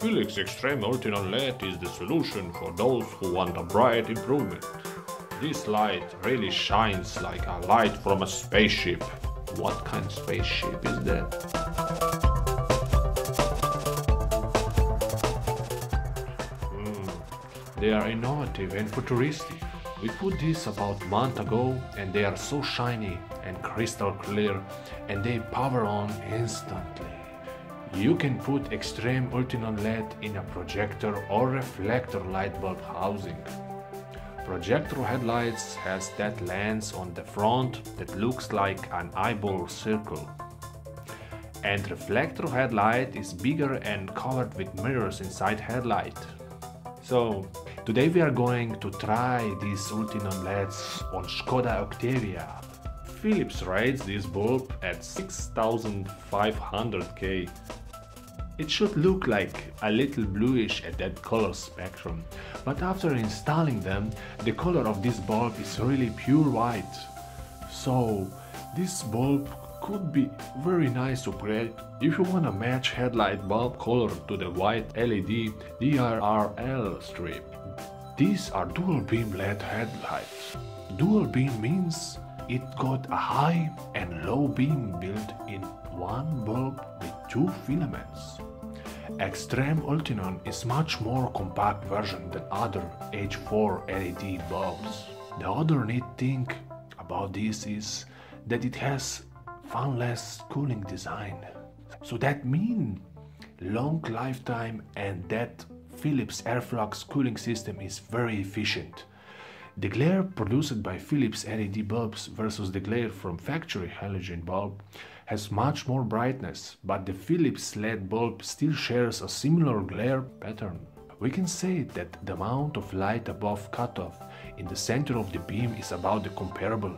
Philips X-treme Ultinon LED is the solution for those who want a bright improvement. This light really shines like a light from a spaceship. What kind of spaceship is that? They are innovative and futuristic. We put this about a month ago and they are so shiny and crystal clear and they power on instantly. You can put Xtreme Ultinon LED in a projector or reflector light bulb housing. Projector headlights has that lens on the front that looks like an eyeball circle. And reflector headlight is bigger and covered with mirrors inside headlight. So today we are going to try these Ultinon LEDs on Skoda Octavia. Philips rates this bulb at 6500 K. It should look like a little bluish at that color spectrum, but after installing them, the color of this bulb is really pure white. So this bulb could be very nice upgrade if you wanna match headlight bulb color to the white LED DRL strip. These are dual beam LED headlights. Dual beam means it got a high and low beam built in one bulb with two filaments. Xtreme Ultinon is much more compact version than other H4 LED bulbs. The other neat thing about this is that it has fanless cooling design. So that means long lifetime and that Philips airflux cooling system is very efficient. The glare produced by Philips LED bulbs versus the glare from factory halogen bulb has much more brightness, but the Philips LED bulb still shares a similar glare pattern. We can say that the amount of light above cutoff in the center of the beam is about the comparable.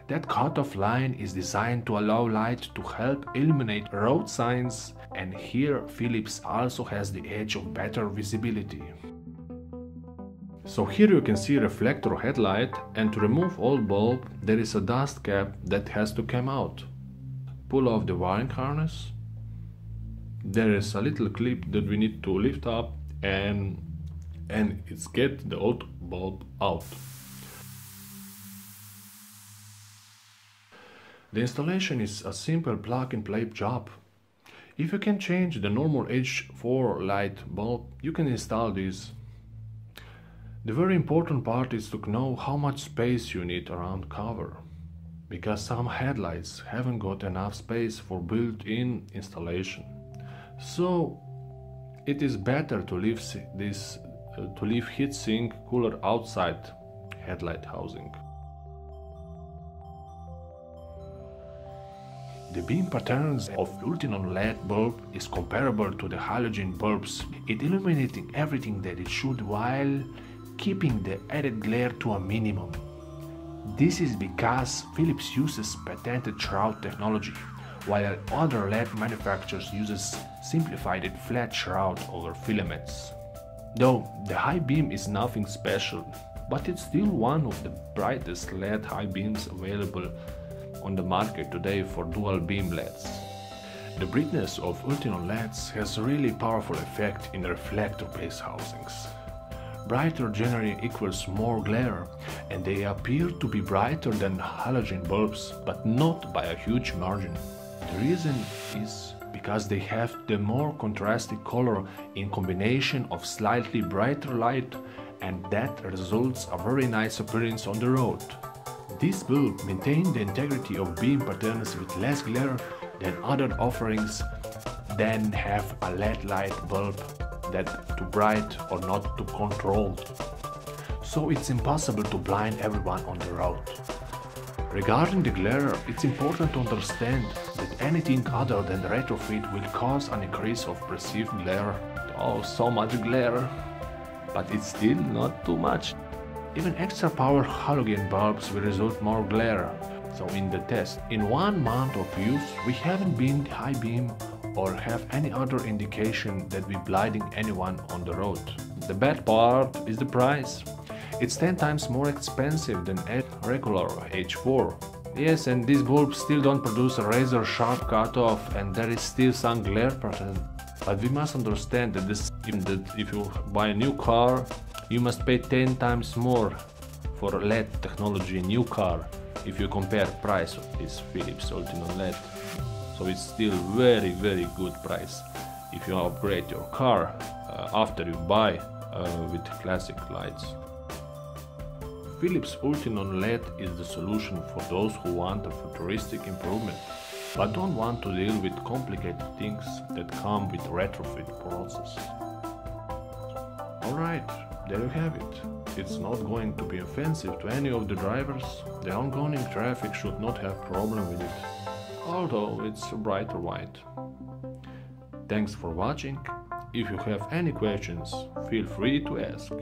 That cutoff line is designed to allow light to help illuminate road signs, and here Philips also has the edge of better visibility. So here you can see reflector headlight, and to remove old bulb there is a dust cap that has to come out. Pull off the wiring harness. There is a little clip that we need to lift up and it's get the old bulb out. The installation is a simple plug-and-play job. If you can change the normal H4 light bulb, you can install this. The very important part is to know how much space you need around cover, because some headlights haven't got enough space for built-in installation. So it is better to leave heatsink cooler outside headlight housing. The beam patterns of Ultinon LED bulb is comparable to the halogen bulbs, it illuminating everything that it should while keeping the added glare to a minimum. This is because Philips uses patented shroud technology, while other LED manufacturers uses simplified flat shroud over filaments. Though the high beam is nothing special, but it's still one of the brightest LED high beams available on the market today for dual beam LEDs. The brightness of Ultinon LEDs has a really powerful effect in reflector-based housings. Brighter generally equals more glare, and they appear to be brighter than halogen bulbs, but not by a huge margin. The reason is because they have the more contrasted color in combination of slightly brighter light, and that results a very nice appearance on the road. This bulb maintains the integrity of beam patterns with less glare than other offerings than have a LED light bulb that too bright or not too controlled. So it's impossible to blind everyone on the road. Regarding the glare, it's important to understand that anything other than retrofit will cause an increase of perceived glare. Oh, so much glare! But it's still not too much. Even extra power halogen bulbs will result more glare. So in the test, in 1 month of use, we haven't been high beam or have any other indication that we're blinding anyone on the road. The bad part is the price. It's 10 times more expensive than a regular H4. Yes, and these bulbs still don't produce a razor sharp cutoff and there is still some glare present. But we must understand that if you buy a new car, you must pay 10 times more for LED technology in new car if you compare price of this Philips Ultinon LED. So it's still very good price if you upgrade your car after you buy with classic lights. Philips Ultinon LED is the solution for those who want a futuristic improvement, but don't want to deal with complicated things that come with retrofit process. Alright, there you have it. It's not going to be offensive to any of the drivers. The oncoming traffic should not have problem with it, although it's brighter white. Thanks for watching. If you have any questions, feel free to ask.